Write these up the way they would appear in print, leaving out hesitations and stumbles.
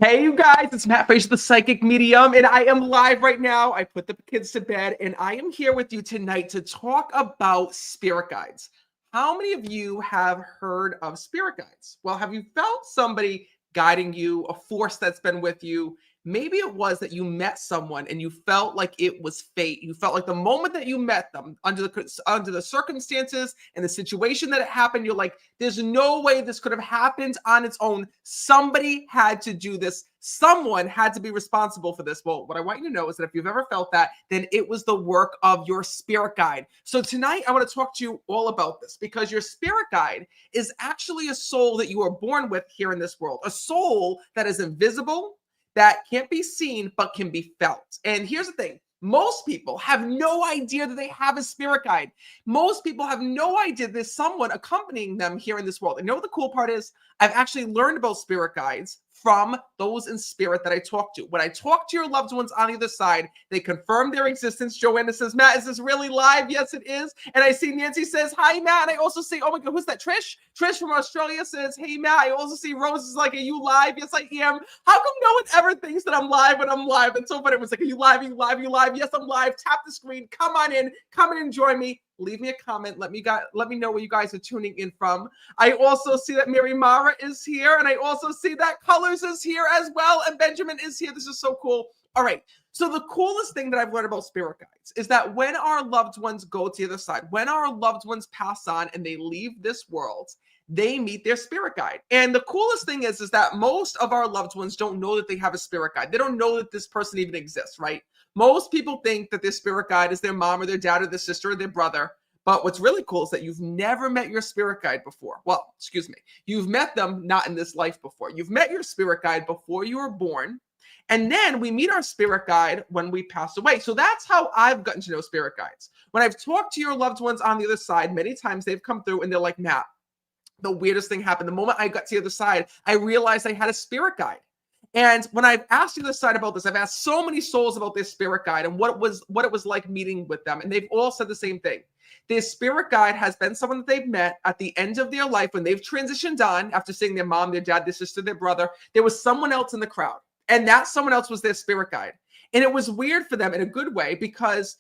Hey, you guys, it's Matt Frazier, the psychic medium, and I am live right now. I put the kids to bed, and I am here with you tonight to talk about spirit guides. How many of you have heard of spirit guides? Well, have you felt somebody guiding you, a force that's been with you? Maybe it was that you met someone and you felt like it was fate. You felt like the moment that you met them, under the circumstances and the situation that it happened, you're like, there's no way this could have happened on its own. Somebody had to do this. Someone had to be responsible for this. Well, what I want you to know is that if you've ever felt that, then it was the work of your spirit guide. So tonight, I want to talk to you all about this because your spirit guide is actually a soul that you are born with here in this world, a soul that is invisible, that can't be seen, but can be felt. And here's the thing. Most people have no idea that they have a spirit guide. Most people have no idea there's someone accompanying them here in this world. And you know what the cool part is? I've actually learned about spirit guides from those in spirit that I talk to. When I talk to your loved ones on the other side, they confirm their existence. Joanna says, Matt, is this really live? Yes, it is. And I see Nancy says, hi, Matt. And I also see, oh my God, who's that? Trish? Trish from Australia says, hey, Matt. I also see Rose is like, are you live? Yes, I am. How come no one ever thinks that I'm live when I'm live? And so funny. It was like, are you live? Are you live? Are you live? Yes, I'm live. Tap the screen. Come on in. Come and join me. Leave me a comment. Let me know where you guys are tuning in from. I also see that Mary Mara is here, and I also see that Colors is here as well, and Benjamin is here. This is so cool. All right. So the coolest thing that I've learned about spirit guides is that when our loved ones go to the other side, when our loved ones pass on and they leave this world, they meet their spirit guide. And the coolest thing is that most of our loved ones don't know that they have a spirit guide. They don't know that this person even exists, right? Most people think that their spirit guide is their mom or their dad or their sister or their brother. But what's really cool is that you've never met your spirit guide before. Well, excuse me. You've met them not in this life before. You've met your spirit guide before you were born. And then we meet our spirit guide when we pass away. So that's how I've gotten to know spirit guides. When I've talked to your loved ones on the other side, many times they've come through and they're like, Matt, the weirdest thing happened. The moment I got to the other side, I realized I had a spirit guide. And when I've asked the other side about this, I've asked so many souls about their spirit guide and what it was like meeting with them. And they've all said the same thing. Their spirit guide has been someone that they've met at the end of their life when they've transitioned on after seeing their mom, their dad, their sister, their brother. There was someone else in the crowd. And that someone else was their spirit guide. And it was weird for them in a good way because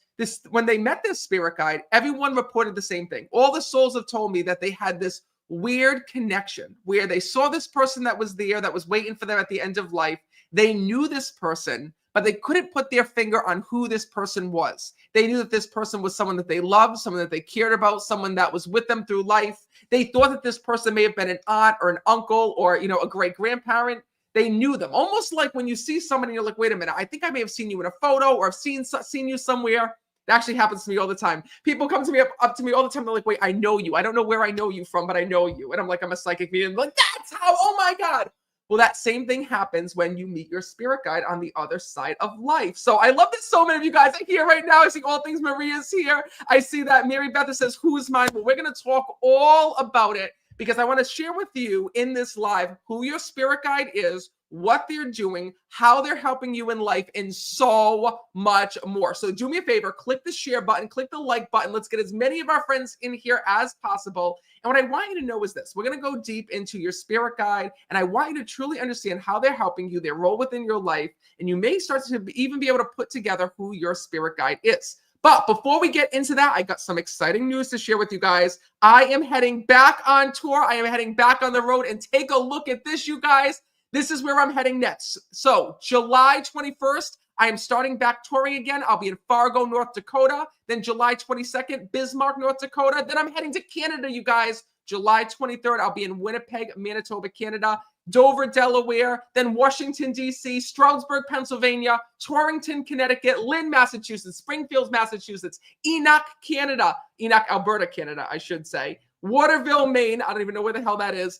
when they met their spirit guide, everyone reported the same thing. All the souls have told me that they had this weird connection where they saw this person that was there, that was waiting for them at the end of life. They knew this person, but they couldn't put their finger on who this person was. They knew that this person was someone that they loved, someone that they cared about, someone that was with them through life. They thought that this person may have been an aunt or an uncle or, a great grandparent. They knew them. Almost like when you see somebody, you're like, wait a minute, I think I may have seen you in a photo or I've seen you somewhere. It actually happens to me all the time. People come to me up to me all the time. They're like, wait, I know you. I don't know where I know you from, but I know you. And I'm like, I'm a psychic medium. Like, that's how, oh my God. Well, that same thing happens when you meet your spirit guide on the other side of life. So I love that so many of you guys are here right now. I see All Things Maria's here. I see that Mary Beth says, who is mine? Well, we're going to talk all about it because I want to share with you in this live who your spirit guide is, what they're doing, how they're helping you in life, and so much more. So do me a favor, click the share button, click the like button. Let's get as many of our friends in here as possible. And what I want you to know is this. We're going to go deep into your spirit guide, and I want you to truly understand how they're helping you, their role within your life, and you may start to even be able to put together who your spirit guide is. But before we get into that, I got some exciting news to share with you guys. I am heading back on tour. I am heading back on the road, and take a look at this, you guys. This is where I'm heading next. So July 21st, I am starting back touring again. I'll be in Fargo, North Dakota. Then July 22nd, Bismarck, North Dakota. Then I'm heading to Canada, you guys. July 23rd, I'll be in Winnipeg, Manitoba, Canada. Dover, Delaware. Then Washington, D.C., Stroudsburg, Pennsylvania, Torrington, Connecticut, Lynn, Massachusetts, Springfield, Massachusetts, Enoch, Alberta, Canada, I should say. Waterville, Maine. I don't even know where the hell that is.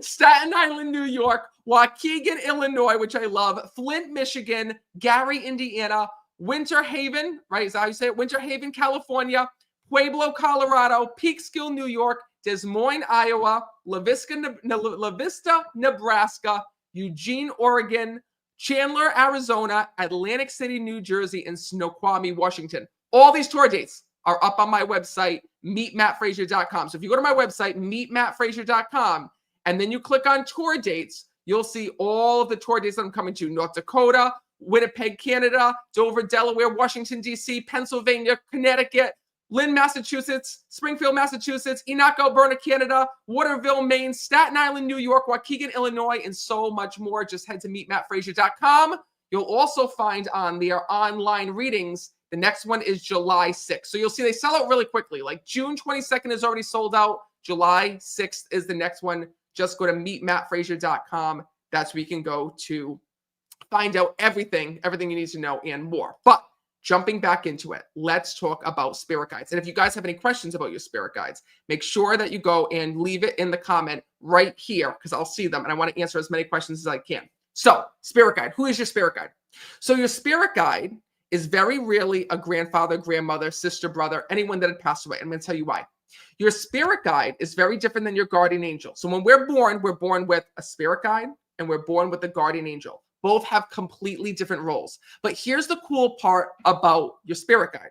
Staten Island, New York, Waukegan, Illinois, which I love, Flint, Michigan, Gary, Indiana, Winter Haven, right? Is that how you say it? Winter Haven, California, Pueblo, Colorado, Peekskill, New York, Des Moines, Iowa, La Vista, Nebraska, Eugene, Oregon, Chandler, Arizona, Atlantic City, New Jersey, and Snoqualmie, Washington. All these tour dates are up on my website, meetmattfrazier.com. So if you go to my website, meetmattfrazier.com, and then you click on tour dates, you'll see all of the tour dates that I'm coming to: North Dakota, Winnipeg, Canada, Dover, Delaware, Washington, D.C., Pennsylvania, Connecticut, Lynn, Massachusetts, Springfield, Massachusetts, Enoch, Alberta, Canada, Waterville, Maine, Staten Island, New York, Waukegan, Illinois, and so much more. Just head to meetmattfrazier.com. You'll also find on their online readings, the next one is July 6th. So you'll see they sell out really quickly. Like June 22nd is already sold out. July 6th is the next one. Just go to meetmattfrazier.com. That's where you can go to find out everything you need to know and more. But jumping back into it, let's talk about spirit guides. And if you guys have any questions about your spirit guides, make sure that you go and leave it in the comment right here, because I'll see them and I want to answer as many questions as I can. So, spirit guide. Who is your spirit guide? So your spirit guide is very rarely a grandfather, grandmother, sister, brother, anyone that had passed away. I'm going to tell you why. Your spirit guide is very different than your guardian angel. So when we're born with a spirit guide and we're born with a guardian angel. Both have completely different roles. But here's the cool part about your spirit guide.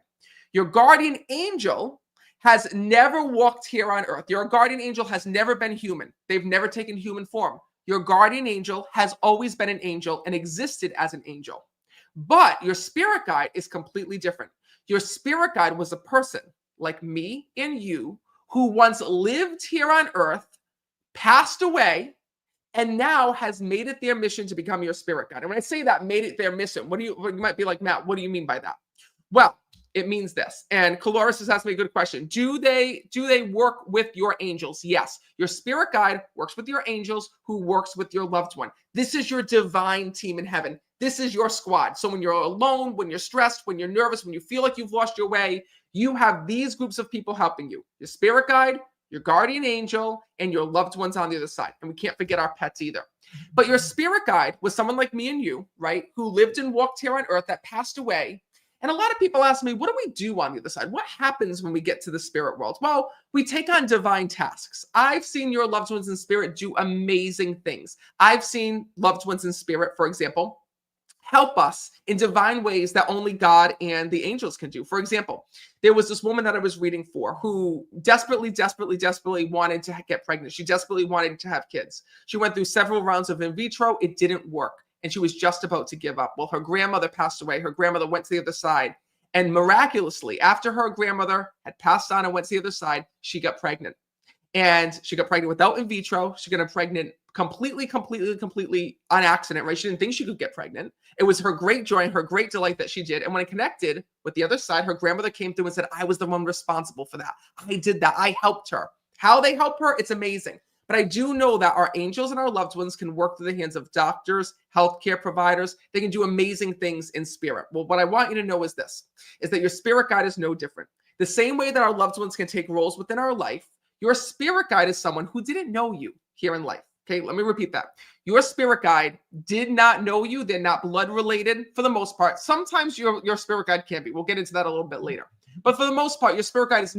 Your guardian angel has never walked here on earth. Your guardian angel has never been human. They've never taken human form. Your guardian angel has always been an angel and existed as an angel. But your spirit guide is completely different. Your spirit guide was a person like me and you who once lived here on earth, passed away, and now has made it their mission to become your spirit guide. And when I say that, made it their mission, you might be like, Matt, what do you mean by that? Well, it means this. And Coloris has asked me a good question. Do they work with your angels? Yes. Your spirit guide works with your angels, who works with your loved one. This is your divine team in heaven. This is your squad. So when you're alone, when you're stressed, when you're nervous, when you feel like you've lost your way, you have these groups of people helping you. Your spirit guide, your guardian angel, and your loved ones on the other side. And we can't forget our pets either. But your spirit guide was someone like me and you, right? Who lived and walked here on earth, that passed away. And a lot of people ask me, what do we do on the other side? What happens when we get to the spirit world? Well, we take on divine tasks. I've seen your loved ones in spirit do amazing things. I've seen loved ones in spirit, for example, help us in divine ways that only God and the angels can do. For example, there was this woman that I was reading for who desperately wanted to get pregnant. She desperately wanted to have kids. She went through several rounds of in vitro. It didn't work. And she was just about to give up. Well, her grandmother passed away. Her grandmother went to the other side. And miraculously, after her grandmother had passed on and went to the other side, she got pregnant. And she got pregnant without in vitro. She got pregnant completely on accident, right? She didn't think she could get pregnant. It was her great joy and her great delight that she did. And when I connected with the other side, her grandmother came through and said, I was the one responsible for that. I did that. I helped her. How they help her, it's amazing. But I do know that our angels and our loved ones can work through the hands of doctors, healthcare providers. They can do amazing things in spirit. Well, what I want you to know is this, is that your spirit guide is no different. The same way that our loved ones can take roles within our life, your spirit guide is someone who didn't know you here in life. Okay, let me repeat that. Your spirit guide did not know you. They're not blood related for the most part. Sometimes your spirit guide can be. We'll get into that a little bit later. But for the most part, your spirit guide is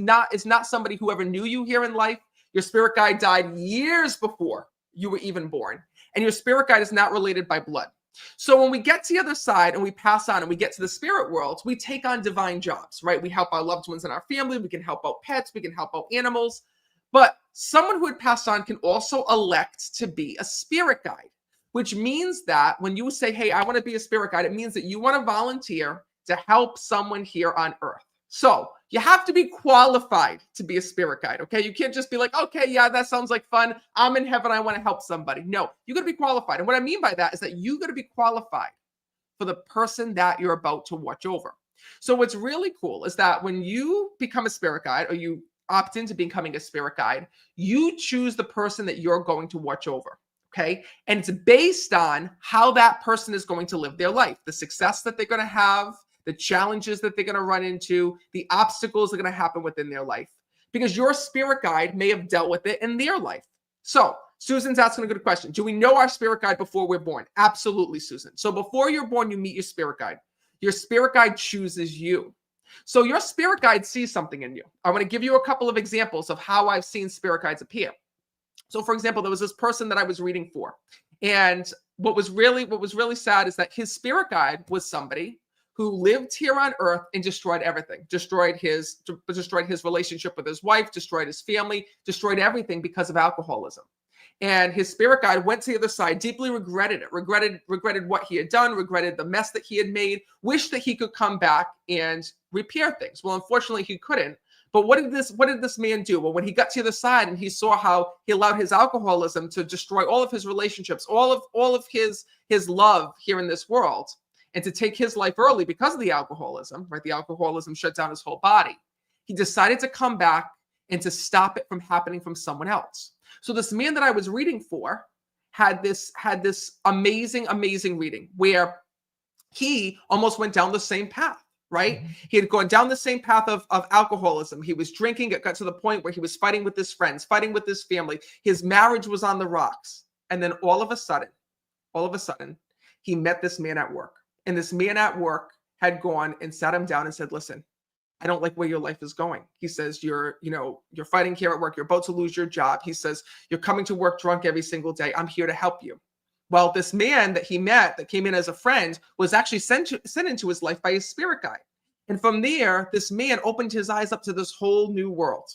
not somebody who ever knew you here in life. Your spirit guide died years before you were even born. And your spirit guide is not related by blood. So when we get to the other side and we pass on and we get to the spirit world, we take on divine jobs, right? We help our loved ones in our family. We can help out pets. We can help out animals. But someone who had passed on can also elect to be a spirit guide, which means that when you say, hey, I want to be a spirit guide, it means that you want to volunteer to help someone here on earth. So you have to be qualified to be a spirit guide, okay? You can't just be like, okay, yeah, that sounds like fun. I'm in heaven. I want to help somebody. No, you got to be qualified. And what I mean by that is that you got to be qualified for the person that you're about to watch over. So what's really cool is that when you become a spirit guide, or you opt into becoming a spirit guide, you choose the person that you're going to watch over, okay? And it's based on how that person is going to live their life, the success that they're going to have, the challenges that they're going to run into, the obstacles that are going to happen within their life, because your spirit guide may have dealt with it in their life. So Susan's asking a good question. Do we know our spirit guide before we're born? Absolutely, Susan. So before you're born, you meet your spirit guide. Your spirit guide chooses you. So your spirit guide sees something in you. I want to give you a couple of examples of how I've seen spirit guides appear. So for example, there was this person that I was reading for. And what was really sad is that his spirit guide was somebody who lived here on earth and destroyed everything, destroyed his relationship with his wife, destroyed his family, destroyed everything because of alcoholism. And his spirit guide went to the other side, deeply regretted it, regretted what he had done, regretted the mess that he had made, wished that he could come back and repair things. Well, unfortunately, he couldn't. But what did this man do? Well, when he got to the other side and he saw how he allowed his alcoholism to destroy all of his relationships, all of his love here in this world, and to take his life early because of the alcoholism, right? The alcoholism shut down his whole body. He decided to come back and to stop it from happening from someone else. So this man that I was reading for had this amazing reading where he almost went down the same path, right? Mm-hmm. He had gone down the same path of alcoholism. He was drinking. It got to the point where he was fighting with his friends, fighting with his family. His marriage was on the rocks. And then all of a sudden, he met this man at work. And this man at work had gone and sat him down and said, listen, I don't like where your life is going. He says, you're fighting here at work. You're about to lose your job. He says, you're coming to work drunk every single day. I'm here to help you. Well, this man that he met that came in as a friend was actually sent into his life by his spirit guide. And from there, this man opened his eyes up to this whole new world.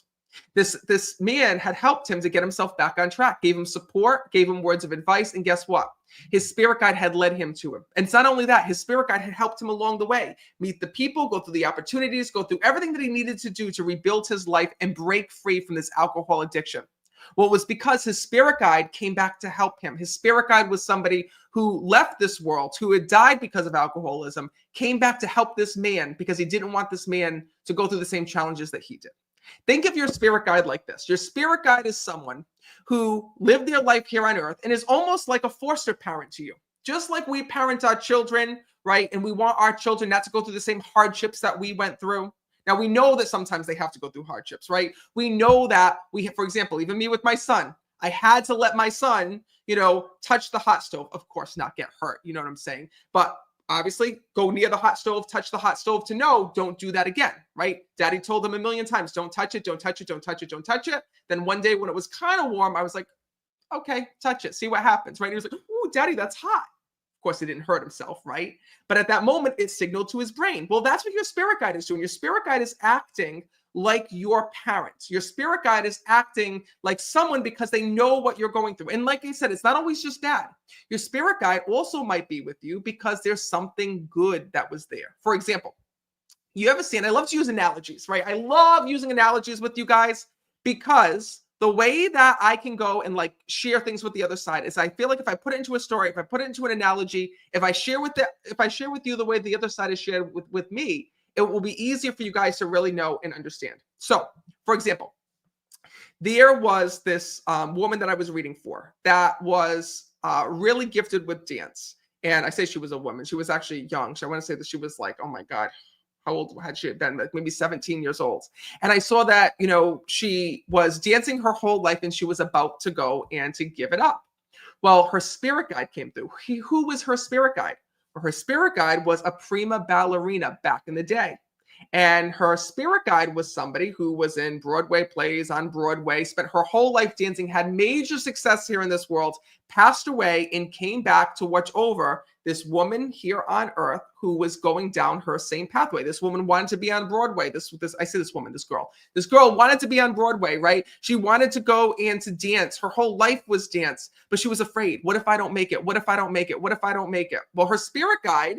This man had helped him to get himself back on track, gave him support, gave him words of advice. And guess what? His spirit guide had led him to him. And it's not only that, his spirit guide had helped him along the way, meet the people, go through the opportunities, go through everything that he needed to do to rebuild his life and break free from this alcohol addiction. Well, it was because his spirit guide came back to help him. His spirit guide was somebody who left this world, who had died because of alcoholism, came back to help this man because he didn't want this man to go through the same challenges that he did. Think of your spirit guide like this. Your spirit guide is someone who lived their life here on earth and is almost like a foster parent to you. Just like we parent our children, right? And we want our children not to go through the same hardships that we went through. Now, we know that sometimes they have to go through hardships, right? We know that for example, even me with my son, I had to let my son, touch the hot stove. Of course, not get hurt. You know what I'm saying? But obviously, go near the hot stove, touch the hot stove to know, don't do that again, right? Daddy told him a million times, don't touch it, don't touch it, don't touch it, don't touch it. Then one day when it was kind of warm, I was like, okay, touch it, see what happens, right? And he was like, ooh, Daddy, that's hot. Of course, he didn't hurt himself, right? But at that moment, it signaled to his brain. Well, that's what your spirit guide is doing. Your spirit guide is acting like your parents. Your spirit guide is acting like someone because they know what you're going through. And like I said, it's not always just that. Your spirit guide also might be with you because there's something good that was there. For example, you ever seen, I love to use analogies, right? I love using analogies with you guys because the way that I can go and share things with the other side is I feel like if I put it into a story, if I put it into an analogy, if I share with you the way the other side is shared with me, it will be easier for you guys to really know and understand. So, for example, there was this woman that I was reading for that was really gifted with dance. And I say she was a woman. She was actually young. So I want to say that she was oh my God, how old had she been? Maybe 17 years old. And I saw that, she was dancing her whole life and she was about to go and to give it up. Well, her spirit guide came through. Who was her spirit guide? Well, her spirit guide was a prima ballerina back in the day. And her spirit guide was somebody who was in Broadway plays on Broadway, spent her whole life dancing, had major success here in this world, passed away and came back to watch over this woman here on earth who was going down her same pathway. This woman wanted to be on Broadway. This girl wanted to be on Broadway, right? She wanted to go and to dance. Her whole life was dance, but she was afraid. What if I don't make it? What if I don't make it? What if I don't make it? Well, her spirit guide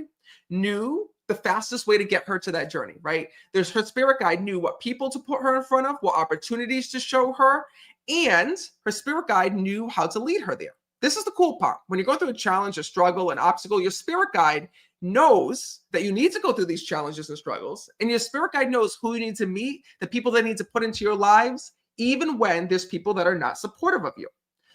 knew the fastest way to get her to that journey, right? Her spirit guide knew what people to put her in front of, what opportunities to show her, and her spirit guide knew how to lead her there. This is the cool part. When you go through a challenge, a struggle, an obstacle, your spirit guide knows that you need to go through these challenges and struggles, and your spirit guide knows who you need to meet, the people that need to put into your lives, even when there's people that are not supportive of you.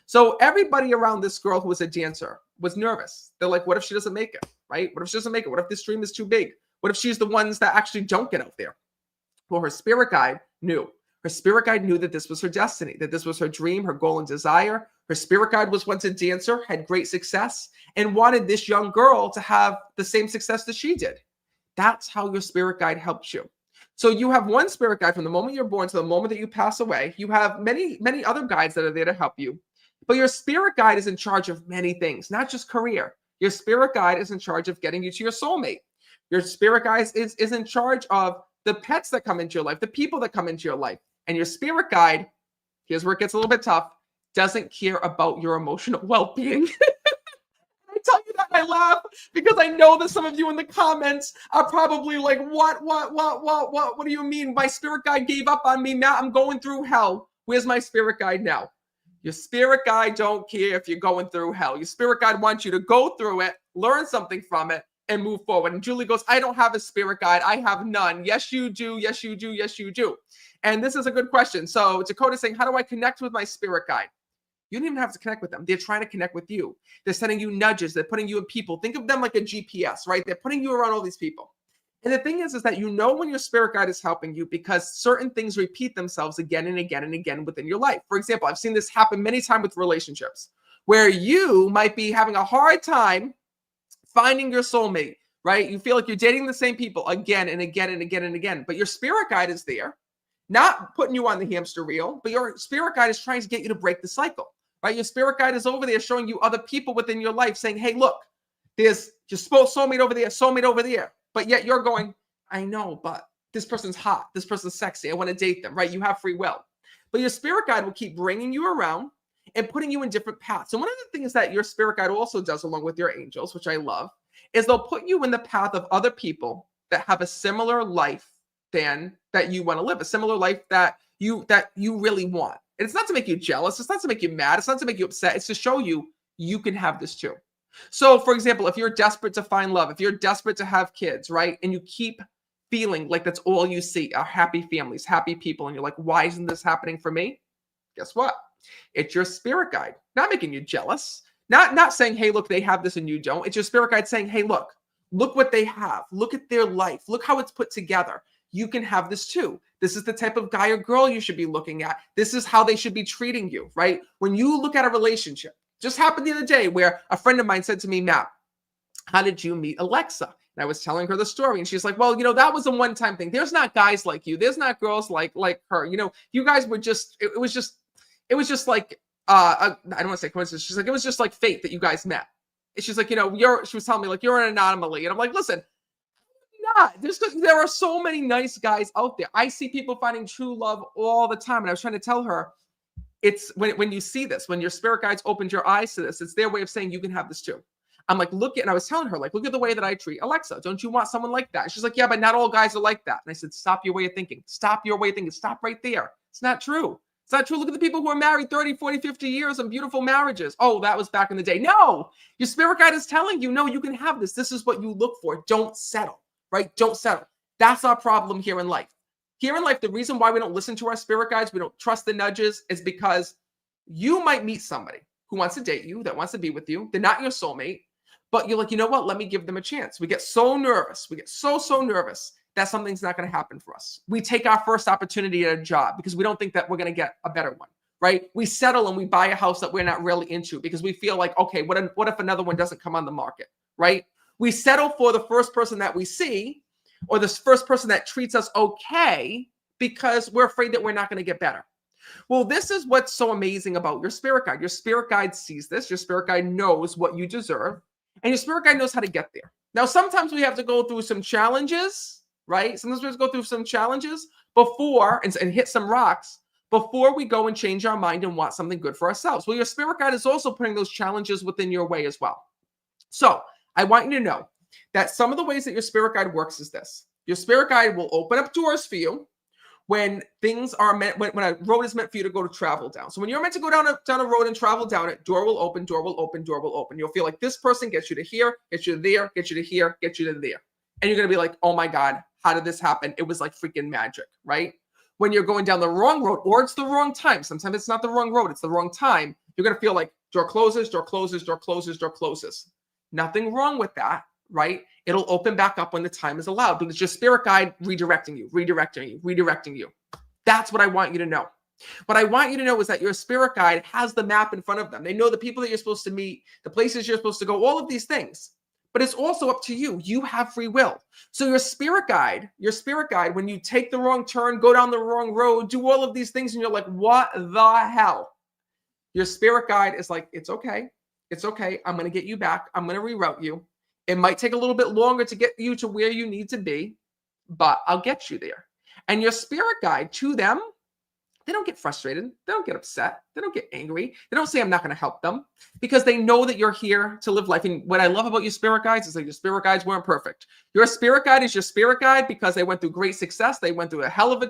So everybody around this girl who was a dancer was nervous. They're like, what if she doesn't make it, right? What if she doesn't make it? What if this dream is too big? What if she's the ones that actually don't get out there? Well, her spirit guide knew. Her spirit guide knew that this was her destiny, that this was her dream, her goal and desire. Her spirit guide was once a dancer, had great success, and wanted this young girl to have the same success that she did. That's how your spirit guide helps you. So you have one spirit guide from the moment you're born to the moment that you pass away. You have many, many other guides that are there to help you. But your spirit guide is in charge of many things, not just career. Your spirit guide is in charge of getting you to your soulmate. Your spirit guide is in charge of the pets that come into your life, the people that come into your life. And your spirit guide, here's where it gets a little bit tough, doesn't care about your emotional well-being. I tell you that, I laugh because I know that some of you in the comments are probably like, what do you mean? My spirit guide gave up on me, Matt. I'm going through hell. Where's my spirit guide now? Your spirit guide don't care if you're going through hell. Your spirit guide wants you to go through it, learn something from it, and move forward. And Julie goes, I don't have a spirit guide. I have none. Yes, you do. Yes, you do. Yes, you do. And this is a good question. So Dakota's saying, how do I connect with my spirit guide? You don't even have to connect with them. They're trying to connect with you. They're sending you nudges. They're putting you in people. Think of them like a GPS, right? They're putting you around all these people. And the thing is that you know when your spirit guide is helping you because certain things repeat themselves again and again and again within your life. For example, I've seen this happen many times with relationships where you might be having a hard time finding your soulmate, right? You feel like you're dating the same people again and again and again and again, but your spirit guide is there, not putting you on the hamster wheel, but your spirit guide is trying to get you to break the cycle, right? Your spirit guide is over there showing you other people within your life saying, hey, look, there's your soulmate over there. But yet you're going, I know, but this person's hot. This person's sexy. I want to date them, right? You have free will. But your spirit guide will keep bringing you around and putting you in different paths. And one of the things that your spirit guide also does along with your angels, which I love, is they'll put you in the path of other people that have a similar life than that you want to live, a similar life that you really want. And it's not to make you jealous. It's not to make you mad. It's not to make you upset. It's to show you you can have this too. So, for example, if you're desperate to find love, if you're desperate to have kids, right, and you keep feeling like that's all you see are happy families, happy people, and you're like, why isn't this happening for me? Guess what? It's your spirit guide, not making you jealous, not saying, hey, look, they have this and you don't. It's your spirit guide saying, hey, look what they have. Look at their life. Look how it's put together. You can have this too. This is the type of guy or girl you should be looking at. This is how they should be treating you, right? When you look at a relationship, just happened the other day where a friend of mine said to me, Matt, how did you meet Alexa? And I was telling her the story and she's like, well, that was a one-time thing. There's not guys like you. There's not girls like her. You guys were just, it was just like, I don't want to say coincidence. She's like, it was just like fate that you guys met. And she's like, she was telling me like, you're an anomaly. And I'm like, listen, not. There are so many nice guys out there. I see people finding true love all the time. And I was trying to tell her, it's when you see this, when your spirit guides opened your eyes to this, it's their way of saying you can have this too. I'm like, and I was telling her, like, look at the way that I treat Alexa. Don't you want someone like that? And she's like, yeah, but not all guys are like that. And I said, stop your way of thinking. Stop your way of thinking. Stop right there. It's not true. It's not true. Look at the people who are married 30, 40, 50 years and beautiful marriages. Oh, that was back in the day. No, your spirit guide is telling you, no, you can have this. This is what you look for. Don't settle, right? Don't settle. That's our problem here in life. Here in life, the reason why we don't listen to our spirit guides, we don't trust the nudges, is because you might meet somebody who wants to date you, that wants to be with you. They're not your soulmate, but you're like, you know what? Let me give them a chance. We get so nervous. We get so nervous that something's not going to happen for us. We take our first opportunity at a job because we don't think that we're going to get a better one, right? We settle and we buy a house that we're not really into because we feel like, okay, what if another one doesn't come on the market, right? We settle for the first person that we see or this first person that treats us okay because we're afraid that we're not going to get better. Well, this is what's so amazing about your spirit guide. Your spirit guide sees this. Your spirit guide knows what you deserve, and your spirit guide knows how to get there. Now, sometimes we have to go through some challenges, right? Sometimes we have to go through some challenges before and hit some rocks before we go and change our mind and want something good for ourselves. Well, your spirit guide is also putting those challenges within your way as well. So I want you to know that some of the ways that your spirit guide works is this. Your spirit guide will open up doors for you when things are meant, when a road is meant for you to go to travel down. So when you're meant to go down a road and travel down it, door will open, door will open, door will open. You'll feel like this person gets you to here, gets you to there, gets you to here, gets you to there. And you're going to be like, oh my God, how did this happen? It was like freaking magic, right? When you're going down the wrong road or it's the wrong time, sometimes it's not the wrong road, it's the wrong time. You're going to feel like door closes, door closes, door closes, door closes. Nothing wrong with that, right? It'll open back up when the time is allowed because your spirit guide redirecting you. That's what I want you to know. What I want you to know is that your spirit guide has the map in front of them. They know the people that you're supposed to meet, the places you're supposed to go, all of these things. But it's also up to you. You have free will. So your spirit guide, when you take the wrong turn, go down the wrong road, do all of these things, and you're like, what the hell? Your spirit guide is like, it's okay. It's okay. I'm going to get you back. I'm going to reroute you. It might take a little bit longer to get you to where you need to be, but I'll get you there. And your spirit guide to them They don't get frustrated. They don't get upset. They don't get angry. They don't say, I'm not going to help them, because they know that you're here to live life. And what I love about your spirit guides is that your spirit guides weren't perfect. Your spirit guide is your spirit guide because they went through great success. They went through a hell of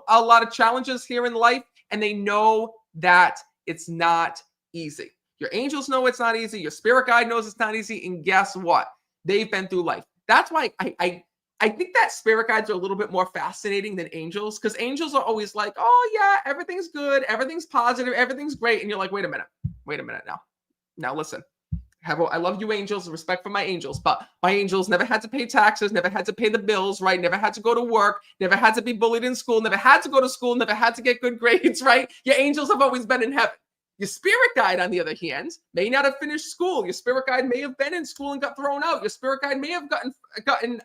a lot of challenges here in life. And they know that it's not easy. Your angels know it's not easy. Your spirit guide knows it's not easy. And guess what? They've been through life. That's why I think that spirit guides are a little bit more fascinating than angels, because angels are always like, oh yeah, everything's good, everything's positive, everything's great. And you're like, wait a minute now. Now listen, I love you angels, respect for my angels, but my angels never had to pay taxes, never had to pay the bills, right? Never had to go to work, never had to be bullied in school, never had to go to school, never had to get good grades, right? Your angels have always been in heaven. Your spirit guide, on the other hand, may not have finished school. Your spirit guide may have been in school and got thrown out. Your spirit guide may have gotten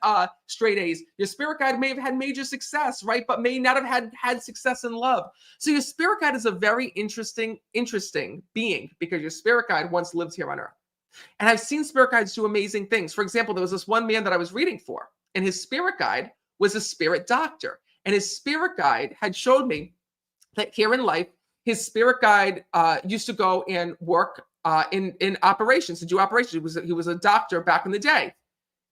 straight A's. Your spirit guide may have had major success, right? But may not have had success in love. So your spirit guide is a very interesting being, because your spirit guide once lived here on earth. And I've seen spirit guides do amazing things. For example, there was this one man that I was reading for, and his spirit guide was a spirit doctor. And his spirit guide had showed me that here in life, his spirit guide used to go and work in operations, to do operations. He was a doctor back in the day.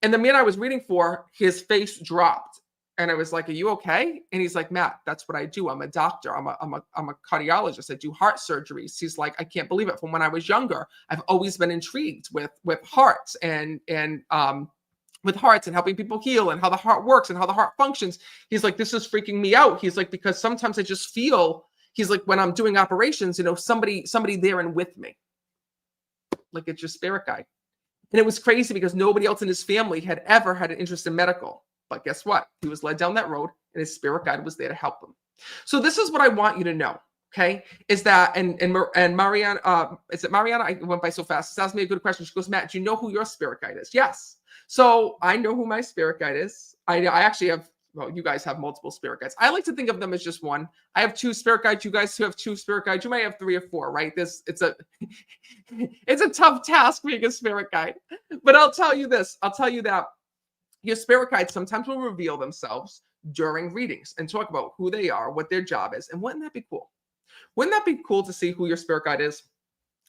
And the man I was reading for, his face dropped. And I was like, are you okay? And he's like, Matt, that's what I do. I'm a doctor. I'm a cardiologist. I do heart surgeries. He's like, I can't believe it. From when I was younger, I've always been intrigued with hearts and with hearts and helping people heal and how the heart works and how the heart functions. He's like, this is freaking me out. He's like, because sometimes I just feel, he's like, when I'm doing operations, somebody there and with me. Like, it's your spirit guide. And it was crazy because nobody else in his family had ever had an interest in medical. But guess what? He was led down that road, and his spirit guide was there to help him. So this is what I want you to know, okay? Is that, and Mariana, is it Mariana? I went by so fast. This asked me a good question. She goes, Matt, do you know who your spirit guide is? Yes. So I know who my spirit guide is. I actually have, well, you guys have multiple spirit guides. I like to think of them as just one. I have 2 spirit guides. You guys who have 2 spirit guides, you might have 3 or 4, right? It's a tough task being a spirit guide. But I'll tell you this. I'll tell you that your spirit guides sometimes will reveal themselves during readings and talk about who they are, what their job is. And wouldn't that be cool? Wouldn't that be cool to see who your spirit guide is?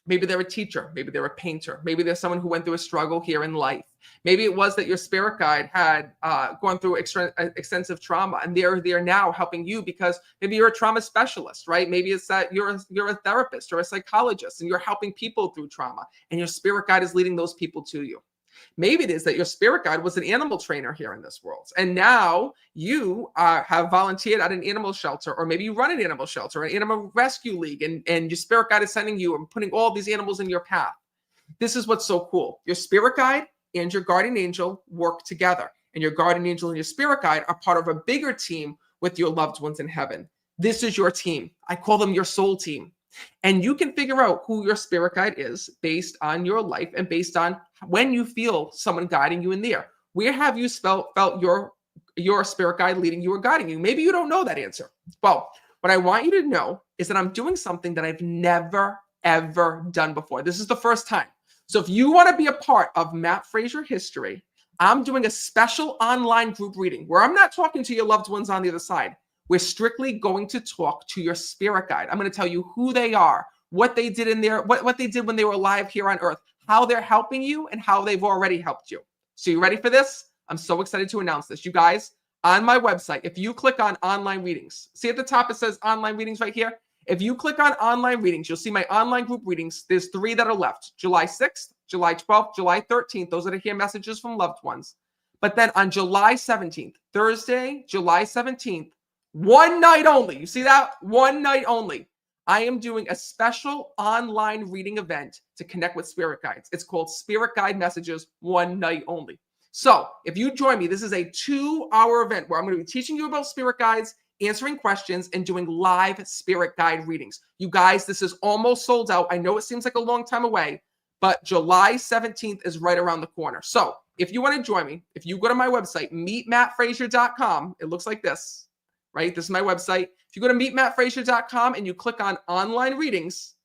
Maybe they're a teacher. Maybe they're a painter. Maybe they're someone who went through a struggle here in life. Maybe it was that your spirit guide had gone through extensive trauma, and they're now helping you because maybe you're a trauma specialist, right? Maybe it's that you're a therapist or a psychologist, and you're helping people through trauma, and your spirit guide is leading those people to you. Maybe it is that your spirit guide was an animal trainer here in this world, and now you have volunteered at an animal shelter, or maybe you run an animal shelter, an animal rescue league, and your spirit guide is sending you and putting all these animals in your path. This is what's so cool. Your spirit guide and your guardian angel work together, and your guardian angel and your spirit guide are part of a bigger team with your loved ones in heaven. This is your team. I call them your soul team. And you can figure out who your spirit guide is based on your life and based on when you feel someone guiding you in there. Where have you felt your spirit guide leading you or guiding you? Maybe you don't know that answer. Well, what I want you to know is that I'm doing something that I've never, ever done before. This is the first time. So if you want to be a part of Matt Frazier history, I'm doing a special online group reading where I'm not talking to your loved ones on the other side. We're strictly going to talk to your spirit guide. I'm going to tell you who they are, what they did in there, what they did when they were alive here on earth, how they're helping you, and how they've already helped you. So you ready for this? I'm so excited to announce this. You guys, on my website, if you click on online readings, see at the top it says online readings right here. If you click on online readings, you'll see my online group readings. There's 3 that are left: July 6th, July 12th, July 13th. Those are to hear messages from loved ones. But then on July 17th, Thursday, July 17th, one night only. You see that? One night only. I am doing a special online reading event to connect with spirit guides. It's called Spirit Guide Messages, one night only. So if you join me, this is a 2-hour event where I'm going to be teaching you about spirit guides, answering questions, and doing live spirit guide readings. You guys, this is almost sold out. I know it seems like a long time away, but July 17th is right around the corner. So if you want to join me, if you go to my website, meetmattfrazier.com, it looks like this. Right? This is my website. If you go to meetmattfrazier.com and you click on online readings,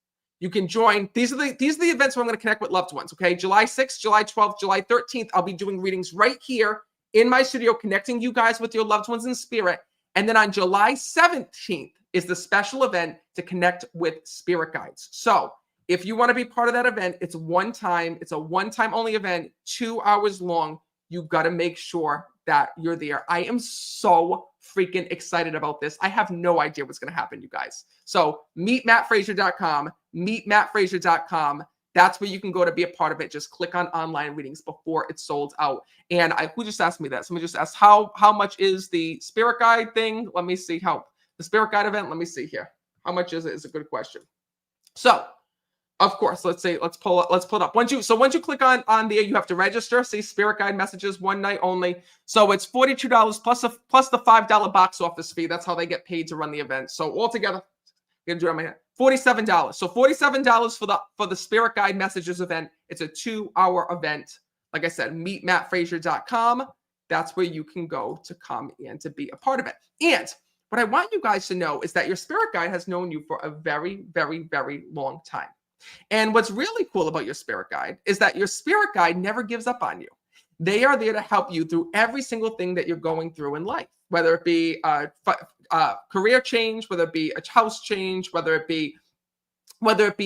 you can join. These are the events where I'm going to connect with loved ones. Okay. July 6th, July 12th, July 13th. I'll be doing readings right here in my studio, connecting you guys with your loved ones in spirit. And then on July 17th is the special event to connect with spirit guides. So if you want to be part of that event, it's one time. It's a one-time only event, 2 hours long. You got to make sure that you're there. I am so freaking excited about this. I have no idea what's going to happen, you guys. So meetmattfrazier.com, meetmattfrazier.com. That's where you can go to be a part of it. Just click on online readings before it's sold out. And who just asked me that? Someone just asked, how much is the spirit guide thing? Let me see the spirit guide event. Let me see here. How much is it? Is a good question. So, of course, let's pull it up. Once you click on there, you have to register. See, spirit guide messages, one night only. So it's $42 plus the $5 box office fee. That's how they get paid to run the event. So altogether, I'm gonna do it on my hand. $47. So $47 for the spirit guide messages event. It's a 2-hour event. Like I said, meetmattfrazier.com. That's where you can go to come and to be a part of it. And what I want you guys to know is that your spirit guide has known you for a very, very, very long time. And what's really cool about your spirit guide is that your spirit guide never gives up on you. They are there to help you through every single thing that you're going through in life, whether it be career change, whether it be a house change, whether it be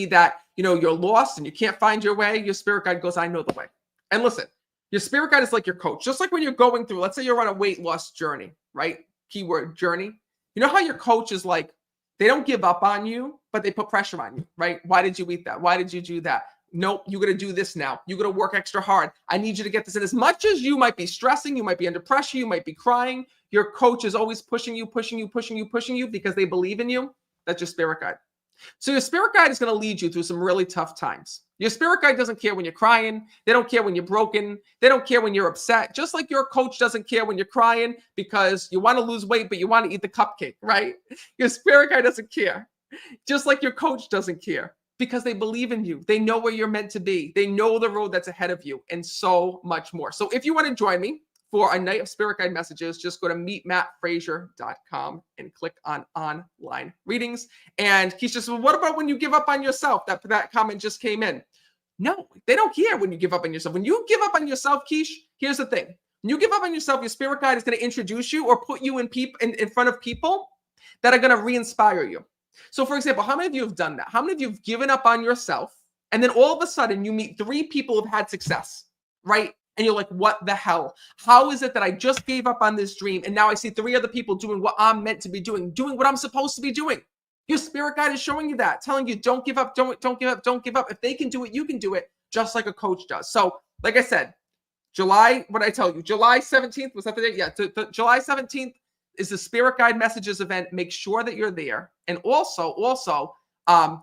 that, you're lost and you can't find your way. Your spirit guide goes, I know the way. And listen, your spirit guide is like your coach. Just like when you're going through, let's say you're on a weight loss journey, right? Keyword journey. You know how your coach is like, they don't give up on you, but they put pressure on you, right? Why did you eat that? Why did you do that? Nope, you're going to do this now. You're going to work extra hard. I need you to get this in. As much as you might be stressing, you might be under pressure, you might be crying, your coach is always pushing you because they believe in you. That's your spirit guide. So your spirit guide is going to lead you through some really tough times. Your spirit guide doesn't care when you're crying. They don't care when you're broken. They don't care when you're upset. Just like your coach doesn't care when you're crying because you want to lose weight, but you want to eat the cupcake, right? Your spirit guide doesn't care. Just like your coach doesn't care because they believe in you. They know where you're meant to be. They know the road that's ahead of you and so much more. So if you want to join me for a night of spirit guide messages, just go to meetmattfrazier.com and click on online readings. And Keisha says, well, what about when you give up on yourself? That comment just came in. No, they don't care when you give up on yourself. When you give up on yourself, Keish, here's the thing. When you give up on yourself, your spirit guide is going to introduce you or put you in front of people that are going to re-inspire you. So for example, how many of you have done that? How many of you have given up on yourself and then all of a sudden you meet 3 people who've had success, right? And you're like, what the hell? How is it that I just gave up on this dream and now I see 3 other people doing what I'm meant to be doing what I'm supposed to be doing? Your spirit guide is showing you that, telling you, don't give up, don't give up, don't give up. If they can do it, you can do it just like a coach does. So like I said, July 17th, was that the date? Yeah, July 17th is the spirit guide messages event. Make sure that you're there. And also,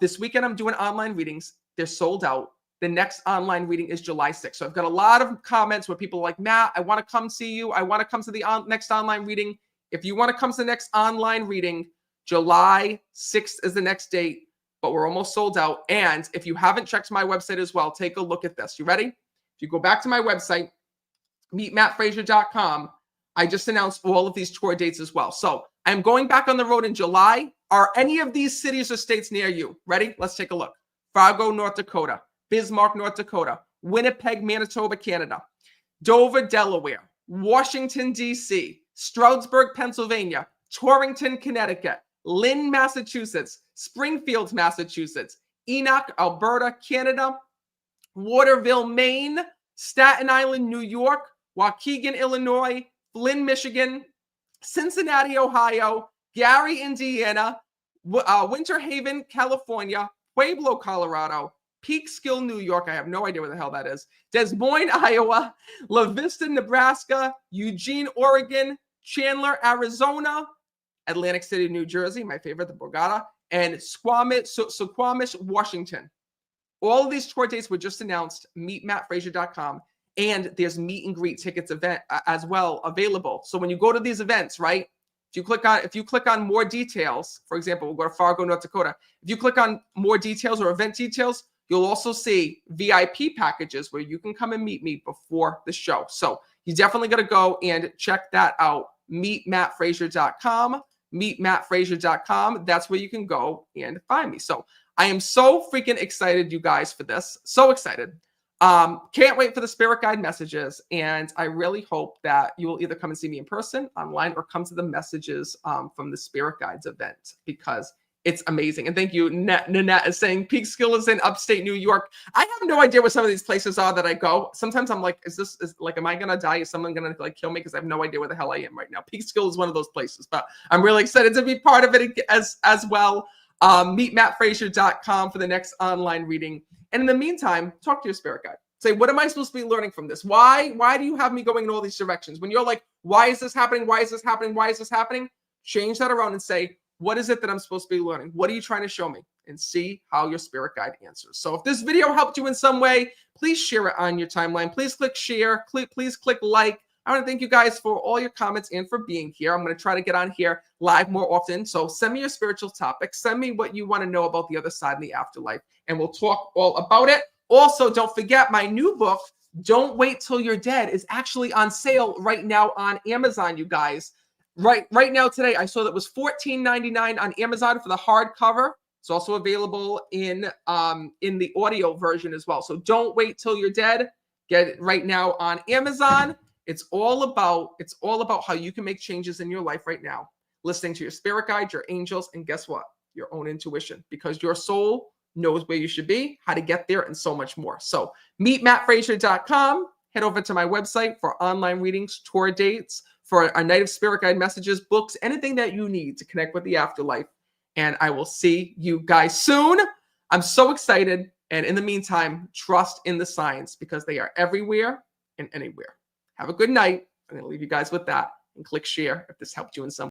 this weekend I'm doing online readings. They're sold out. The next online reading is July 6th. So I've got a lot of comments where people are like, Matt, I want to come see you. I want to come to the next online reading. If you want to come to the next online reading, July 6th is the next date, but we're almost sold out. And if you haven't checked my website as well, take a look at this. You ready? If you go back to my website, meetmattfrazier.com, I just announced all of these tour dates as well. So I'm going back on the road in July. Are any of these cities or states near you? Ready? Let's take a look. Fargo, North Dakota. Bismarck, North Dakota. Winnipeg, Manitoba, Canada. Dover, Delaware. Washington, D.C. Stroudsburg, Pennsylvania. Torrington, Connecticut. Lynn, Massachusetts. Springfield, Massachusetts. Enoch, Alberta, Canada. Waterville, Maine. Staten Island, New York. Waukegan, Illinois. Flynn, Michigan. Cincinnati, Ohio. Gary, Indiana. Winter Haven, California. Pueblo, Colorado. Peekskill, New York. I have no idea where the hell that is. Des Moines, Iowa. La Vista, Nebraska. Eugene, Oregon. Chandler, Arizona. Atlantic City, New Jersey. My favorite, the Borgata. And Squamish, Washington. All of these tour dates were just announced. Meetmattfrazier.com. And there's meet and greet tickets event as well available. So when you go to these events, right? If you click on more details, for example, we'll go to Fargo, North Dakota. If you click on more details or event details, you'll also see VIP packages where you can come and meet me before the show. So you definitely got to go and check that out. Meetmattfrazier.com. Meetmattfrazier.com. That's where you can go and find me. So I am so freaking excited, you guys, for this. So excited. Can't wait for the spirit guide messages. And I really hope that you will either come and see me in person, online, or come to the messages from the spirit guides event, because it's amazing. And thank you. Nanette is saying Peekskill is in upstate New York. I have no idea where some of these places are that I go. Sometimes I'm like, is am I going to die? Is someone going to like kill me? Because I have no idea where the hell I am right now. Peekskill is one of those places, but I'm really excited to be part of it as well. Meetmattfrazier.com for the next online reading. And in the meantime, talk to your spirit guide. Say, what am I supposed to be learning from this? Why do you have me going in all these directions? When you're like, why is this happening? Why is this happening? Why is this happening? Change that around and say, what is it that I'm supposed to be learning? What are you trying to show me? And see how your spirit guide answers. So if this video helped you in some way, please share it on your timeline. Please click share. Please click like. I want to thank you guys for all your comments and for being here. I'm going to try to get on here live more often. So send me your spiritual topics. Send me what you want to know about the other side and the afterlife, and we'll talk all about it. Also, don't forget my new book, Don't Wait Till You're Dead, is actually on sale right now on Amazon, you guys. Right now today, I saw that was $14.99 on Amazon for the hardcover. It's also available in the audio version as well. So Don't Wait Till You're Dead. Get it right now on Amazon. It's all about how you can make changes in your life right now, listening to your spirit guide, your angels, and guess what? Your own intuition, because your soul knows where you should be, how to get there, and so much more. So meetmattfrazier.com. Head over to my website for online readings, tour dates, for a night of spirit guide messages, books, anything that you need to connect with the afterlife. And I will see you guys soon. I'm so excited. And in the meantime, trust in the signs, because they are everywhere and anywhere. Have a good night. I'm going to leave you guys with that, and click share if this helped you in some way.